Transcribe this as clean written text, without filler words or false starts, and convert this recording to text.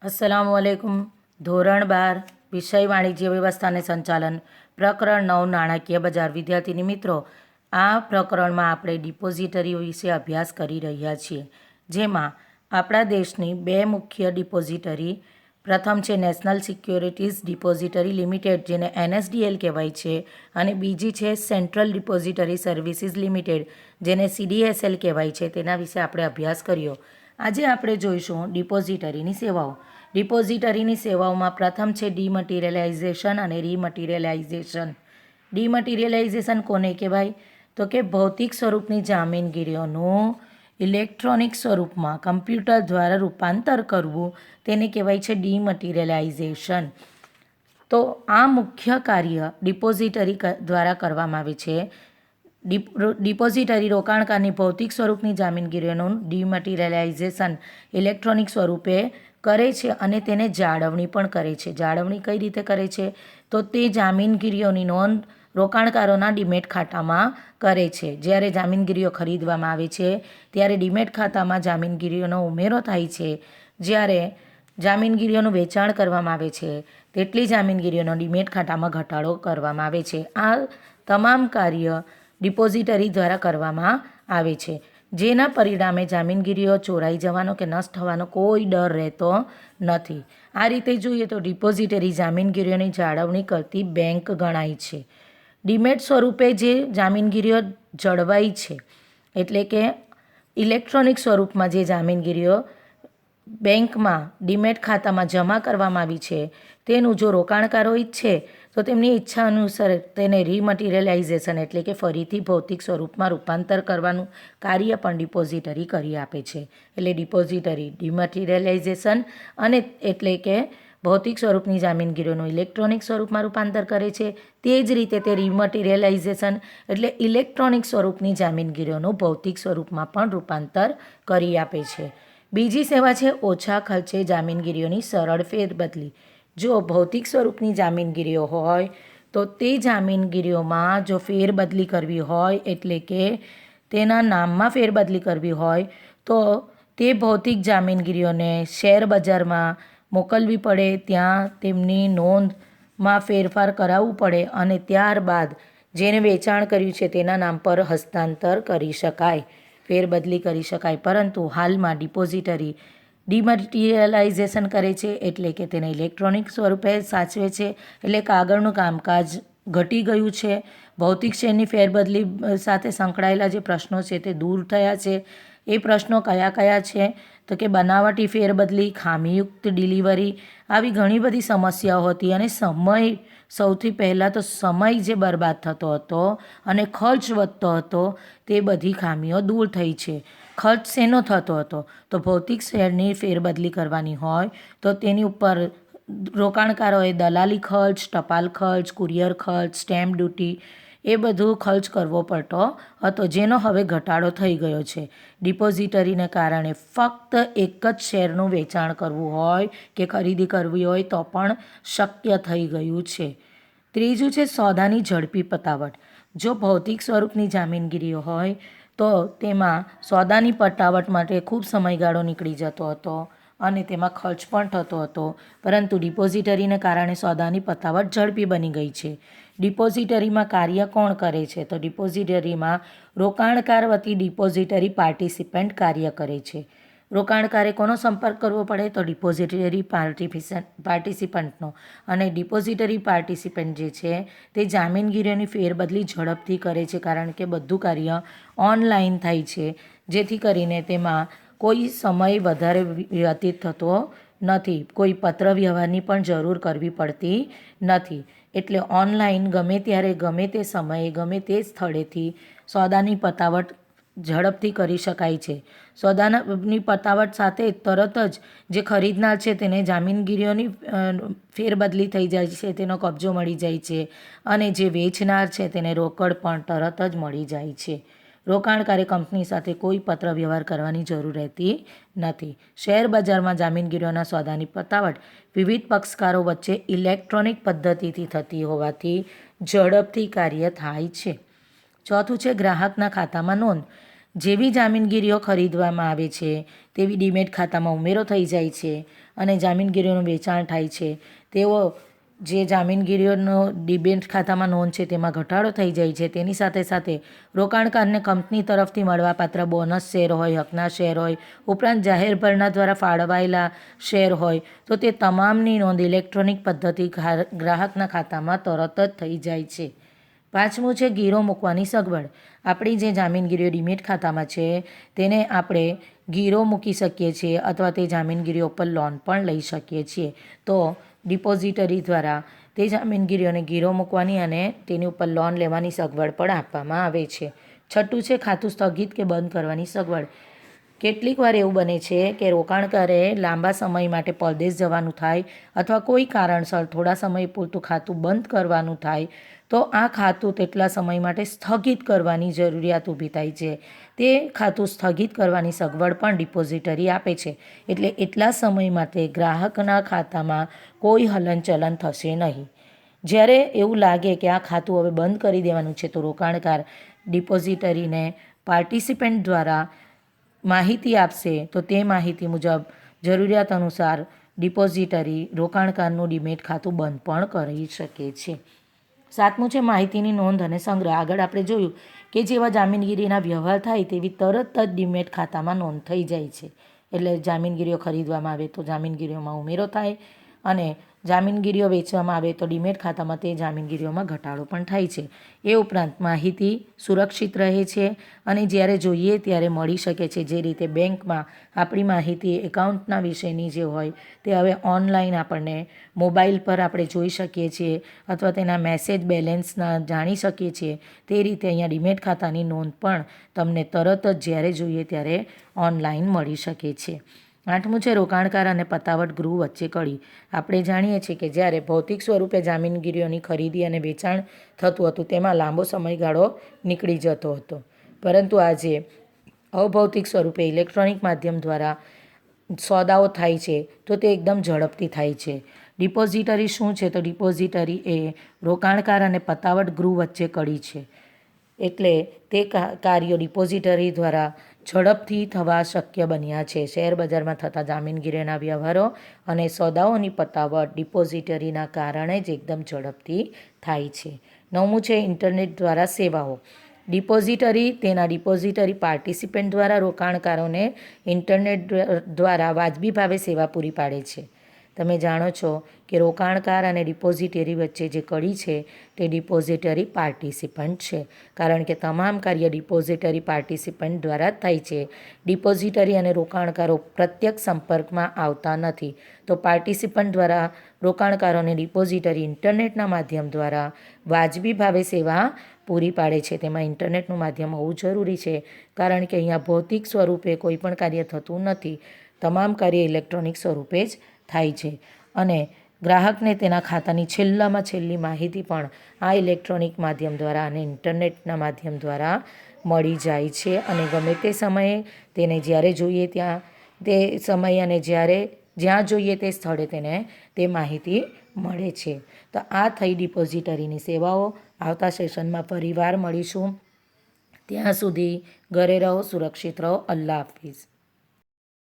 अस्सलामुअलैकुम। ધોરણ 12 વિષય વાણિજ્ય વ્યવસ્થા અને સંચાલન પ્રકરણ 9 નાણાકીય બજાર વિદ્યાર્થીની મિત્રો, આ પ્રકરણમાં આપણે ડિપોઝિટરીઓ વિશે અભ્યાસ કરી રહ્યા છીએ, જેમાં આપણા દેશની બે મુખ્ય ડિપોઝિટરી પ્રથમ છે નેશનલ સિક્યોરિટીઝ ડિપોઝિટરી લિમિટેડ, જેને NSDL કહેવાય છે, અને બીજી છે સેન્ટ્રલ ડિપોઝિટરી સર્વિસીસ લિમિટેડ, જેને CDSL કહેવાય છે. તેના વિશે આપણે અભ્યાસ કર્યો. આજે આપણે જોઈશું ડિપોઝિટરીની સેવાઓ. ડિપોઝિટરીની સેવાઓમાં પ્રથમ છે ડીમટીરિયલાઇઝેશન અને રીમટીરિયલાઇઝેશન. ડીમટીરિયલાઇઝેશન કોને કહેવાય? તો કે ભૌતિક સ્વરૂપની જામીનગીરીઓનું ઇલેક્ટ્રોનિક સ્વરૂપમાં કમ્પ્યુટર દ્વારા રૂપાંતર કરવું, તેને કહેવાય છે ડીમટીરિયલાઇઝેશન. તો આ મુખ્ય કાર્ય ડિપોઝિટરી દ્વારા કરવામાં આવે છે. ડિપોઝિટરી રોકાણકારની ભૌતિક સ્વરૂપની જામીનગીરીઓનું ડીમટીરિયલાઇઝેશન ઇલેક્ટ્રોનિક સ્વરૂપે કરે છે અને તેને જાળવણી પણ કરે છે. જાળવણી કઈ રીતે કરે છે? તો તે જામીનગીરીઓની નોંધ રોકાણકારોના ડીમેટ ખાતામાં કરે છે. જ્યારે જામીનગીરીઓ ખરીદવામાં આવે છે ત્યારે ડીમેટ ખાતામાં જામીનગીરીઓનો ઉમેરો થાય છે. જ્યારે જામીનગીરીઓનું વેચાણ કરવામાં આવે છે તેટલી જામીનગીરીઓનો ડીમેટ ખાતામાં ઘટાડો કરવામાં આવે છે. આ તમામ કાર્ય ડિપોઝિટરી દ્વારા કરવામાં આવે છે, જેના પરિણામે જામીનગીરીઓ ચોરાઈ જવાનો કે નષ્ટ થવાનો કોઈ ડર રહેતો નથી. આ રીતે જોઈએ તો ડિપોઝિટરી જામીનગીરીઓની જાળવણી કરતી બેંક ગણાય છે. ડીમેટ સ્વરૂપે જે જામીનગીરીઓ જળવાઈ છે, એટલે કે ઇલેક્ટ્રોનિક સ્વરૂપમાં જે જામીનગીરીઓ બેંકમાં ડીમેટ ખાતામાં જમા કરવામાં આવી છે, તેનું જો રોકાણકારો ઈચ્છે તો તેમની ઈચ્છા અનુસાર તેને રીમટીરિયલાઇઝેશન એટલે કે ફરીથી ભૌતિક સ્વરૂપમાં રૂપાંતર કરવાનું કાર્ય પણ ડિપોઝિટરી કરી આપે છે. એટલે ડિપોઝિટરી ડીમટીરિયલાઇઝેશન અને એટલે કે ભૌતિક સ્વરૂપની જામીનગીરીઓનું ઇલેક્ટ્રોનિક સ્વરૂપમાં રૂપાંતર કરે છે. તે જ રીતે તે રીમટીરિયલાઇઝેશન એટલે ઇલેક્ટ્રોનિક સ્વરૂપની જામીનગીરીઓનું ભૌતિક સ્વરૂપમાં પણ રૂપાંતર કરી આપે છે. બીજી સેવા છે ઓછા ખર્ચે જામીનગીરીઓની સરળ ફેરબદલી. જો ભૌતિક સ્વરૂપની જામીનગીરીઓ હોય તો તે જામીનગીરીઓમાં જો ફેરબદલી કરવી હોય, એટલે કે તેના નામમાં ફેરબદલી કરવી હોય, તો તે ભૌતિક જામીનગીરીઓને શેર બજારમાં મોકલવી પડે, ત્યાં તેમની નોંધમાં ફેરફાર કરાવવું પડે અને ત્યારબાદ જેને વેચાણ કર્યું છે તેના નામ પર હસ્તાંતર કરી શકાય, ફેરબદલી કરી શકાય. પરંતુ હાલમાં ડિપોઝિટરી ડીમટીરિયલાઇઝેશન કરે છે, એટલે કે તેને ઇલેક્ટ્રોનિક સ્વરૂપે સાચવે છે. એટલે કાગળનું કામકાજ ઘટી ગયું છે. ભૌતિક શેરની ફેરબદલી સાથે સંકળાયેલા જે પ્રશ્નો છે તે દૂર થયા છે. એ પ્રશ્નો કયા કયા છે? તો કે બનાવટી ફેરબદલી, ખામીયુક્ત ડિલિવરી, આવી ઘણી બધી સમસ્યાઓ હતી. અને સમય, સૌથી પહેલાં તો સમય જે બરબાદ થતો હતો અને ખર્ચ વધતો હતો, તે બધી ખામીઓ દૂર થઈ છે. ખર્ચ શેનો થતો હતો? તો ભૌતિક શેરની ફેરબદલી કરવાની હોય તો તેની ઉપર રોકાણકારોએ દલાલી ખર્ચ, ટપાલ ખર્ચ, કુરિયર ખર્ચ, સ્ટેમ્પ ડ્યુટી, એ બધું ખર્ચ કરવો પડતો હતો, જેનો હવે ઘટાડો થઈ ગયો છે. ડિપોઝિટરીને કારણે ફક્ત એક જ શેરનું વેચાણ કરવું હોય કે ખરીદી કરવી હોય તો પણ શક્ય થઈ ગયું છે. ત્રીજું છે સોદાની ઝડપી પતાવટ. જો ભૌતિક સ્વરૂપની જામીનગીરીઓ હોય તો તેમાં સોદાની પતાવટ માટે ખૂબ સમયગાળો નીકળી જતો હતો અને તેમાં ખર્ચ પણ થતો હતો. પરંતુ ડિપોઝિટરીને કારણે સોદાની પતાવટ ઝડપી બની ગઈ છે. ડિપોઝિટરીમાં કાર્ય કોણ કરે છે? તો ડિપોઝિટરીમાં રોકાણકાર વતી ડિપોઝિટરી પાર્ટિસિપન્ટ કાર્ય કરે છે. રોકાણકારે કોનો સંપર્ક કરવો પડે? તો ડિપોઝિટરી પાર્ટિસિપન્ટનો. અને ડિપોઝિટરી પાર્ટિસિપન્ટ જે છે તે જામીનગીરીઓની ફેરબદલી ઝડપથી કરે છે, કારણ કે બધું કાર્ય ઓનલાઈન થાય છે, જેથી કરીને તેમાં કોઈ સમય વધારે વ્યતીત થતો નથી. કોઈ પત્ર વ્યવહારની પણ જરૂર કરવી પડતી નથી. એટલે ઓનલાઈન ગમે ત્યારે, ગમે તે સમયે, ગમે તે સ્થળેથી સોદાની પતાવટ ઝડપથી કરી શકાય છે. સોદાની પતાવટ સાથે તરત જ જે ખરીદનાર છે તેને જામીનગીરીઓની ફેરબદલી થઈ જાય છે, તેનો કબજો મળી જાય છે, અને જે વેચનાર છે તેને રોકડ પણ તરત જ મળી જાય છે. રોકાણકારે કંપની સાથે કોઈ પત્ર વ્યવહાર કરવાની જરૂર રહેતી નથી. શેર બજારમાં જામીનગીરીઓના સોદાની પતાવટ વિવિધ પક્ષકારો વચ્ચે ઇલેક્ટ્રોનિક પદ્ધતિથી થતી હોવાથી ઝડપથી કાર્ય થાય છે. ચોથું છે ગ્રાહકના ખાતામાં નોંધ. જેવી જામીનગીરીઓ ખરીદવામાં આવે છે તેવી ડીમેટ ખાતામાં ઉમેરો થઈ જાય છે અને જામીનગીરીઓનું વેચાણ થાય છે. તેઓ જે જામીનગીરીઓનો ડીમેટ ખાતામાં નોંધ છે તેમાં ઘટાડો થઈ જાય છે. તેની સાથે સાથે રોકાણકારને કંપની તરફથી મળવાપાત્ર બોનસ શેર હોય, હકના શેર હોય, ઉપરાંત જાહેર ભરણા દ્વારા ફાળવાયેલા શેર હોય તો તે તમામની નોંધ ઇલેક્ટ્રોનિક પદ્ધતિ ગ્રાહકના ખાતામાં તરત જ થઈ જાય છે. 5મું છે ગીરો મૂકવાની સગવડ. આપણી જે જામીનગીરીઓ ડીમેટ ખાતામાં છે તેને આપણે ગીરો મૂકી શકીએ છીએ અથવા તે જામીનગીરીઓ પર લોન પણ લઈ શકીએ છીએ. તો ડિપોઝિટરી દ્વારા તે જામીનગીરીઓને ગીરો મૂકવાની અને તેની ઉપર લોન લેવાની સગવડ પણ આપવામાં આવે છે. 6 છે ખાતું સ્થગિત કે બંધ કરવાની સગવડ. કેટલીક વાર એવું બને છે કે રોકાણકારે લાંબા સમય માટે પરદેશ જવાનું થાય અથવા કોઈ કારણસર થોડા સમય પૂરતું ખાતું બંધ કરવાનું થાય તો આ ખાતું તેટલા સમય માટે સ્થગિત કરવાની જરૂરિયાત ઊભી થાય છે. તે ખાતું સ્થગિત કરવાની સગવડ પણ ડિપોઝિટરી આપે છે. એટલે એટલા સમય માટે ગ્રાહકના ખાતામાં કોઈ હલનચલન થશે નહીં. જ્યારે એવું લાગે કે આ ખાતું હવે બંધ કરી દેવાનું છે તો રોકાણકાર ડિપોઝિટરીને પાર્ટિસિપન્ટ દ્વારા માહિતી આપશે તો તે માહિતી મુજબ જરૂરિયાત અનુસાર ડિપોઝિટરી રોકાણકારનું ડીમેટ ખાતું બંધ પણ કરી શકે છે. 7મું છે માહિતીની નોંધ અને સંગ્રહ. આગળ આપણે જોયું કે જેવા જામીનગીરીના વ્યવહાર થાય તેવી તરત જ ડીમેટ ખાતામાં નોંધ થઈ જાય છે. એટલે જામીનગીરીઓ ખરીદવામાં આવે તો જામીનગીરીઓમાં ઉમેરો થાય અને જામીનગીરીઓ વેચવામાં આવે તો ડીમેટ ખાતામાં તે જામીનગીરીઓમાં ઘટાડો પણ થાય છે. એ ઉપરાંત માહિતી સુરક્ષિત રહે છે અને જ્યારે જોઈએ ત્યારે મળી શકે છે. જે રીતે બેંકમાં આપણી માહિતી એકાઉન્ટના વિશેની જે હોય તે હવે ઓનલાઈન આપણને મોબાઈલ પર આપણે જોઈ શકીએ છીએ અથવા તેના મેસેજ બેલેન્સના જાણી શકીએ છીએ. તે રીતે અહીંયા ડીમેટ ખાતાની નોંધ પણ તમને તરત જ જ્યારે જોઈએ ત્યારે ઓનલાઈન મળી શકે છે. 8મું છે રોકાણકાર અને પતાવટ ગૃહ વચ્ચે કડી. આપણે જાણીએ છીએ કે જ્યારે ભૌતિક સ્વરૂપે જામીનગીરીઓની ખરીદી અને વેચાણ થતું હતું તેમાં લાંબો સમયગાળો નીકળી જતો હતો, પરંતુ આજે અભૌતિક સ્વરૂપે ઇલેક્ટ્રોનિક માધ્યમ દ્વારા સોદાઓ થાય છે તો તે એકદમ ઝડપથી થાય છે. ડિપોઝિટરી શું છે? તો ડિપોઝિટરી એ રોકાણકાર અને પતાવટ ગૃહ વચ્ચે કડી છે. એટલે તે કાર્યો ડિપોઝિટરી દ્વારા ઝડપથી થવા શક્ય બન્યા છે. શેર બજારમાં થતા જામીનગીરીના વ્યવહારો અને સોદાઓની પતાવટ ડિપોઝિટરીના કારણે જ એકદમ ઝડપથી થાય છે. 9મું છે ઇન્ટરનેટ દ્વારા સેવાઓ. ડિપોઝિટરી તેના ડિપોઝિટરી પાર્ટિસિપન્ટ દ્વારા રોકાણકારોને ઇન્ટરનેટ દ્વારા વાજબી ભાવે સેવા પૂરી પાડે છે. તમે જાણો છો કે રોકાણકાર અને ડિપોઝિટરી વચ્ચે જે કડી છે તે ડિપોઝિટરી પાર્ટિસિપન્ટ છે, કારણ કે તમામ કાર્ય ડિપોઝિટરી પાર્ટિસિપન્ટ દ્વારા જ થાય છે. ડિપોઝિટરી અને રોકાણકારો પ્રત્યક્ષ સંપર્કમાં આવતા નથી, તો પાર્ટિસિપન્ટ દ્વારા રોકાણકારોને ડિપોઝિટરી ઇન્ટરનેટના માધ્યમ દ્વારા વાજબી ભાવે સેવા પૂરી પાડે છે. તેમાં ઇન્ટરનેટનું માધ્યમ હોવું જરૂરી છે, કારણ કે અહીંયા ભૌતિક સ્વરૂપે કોઈ પણ કાર્ય થતું નથી. તમામ કાર્ય ઇલેક્ટ્રોનિક સ્વરૂપે જ થાય છે અને ગ્રાહકને તેના ખાતાની છેલ્લામાં છેલ્લી માહિતી પણ આ ઇલેક્ટ્રોનિક માધ્યમ દ્વારા અને ઇન્ટરનેટના માધ્યમ દ્વારા મળી જાય છે અને ગમે તે સમયે તેને જ્યારે જોઈએ ત્યાં તે સમય અને જ્યાં જોઈએ તે સ્થળે તેને તે માહિતી મળે છે. તો આ થઈ ડિપોઝિટરીની સેવાઓ. આવતા સેશનમાં ફરીવાર મળીશું. ત્યાં સુધી ઘરે રહો, સુરક્ષિત રહો. અલ્લાહ હાફિઝ.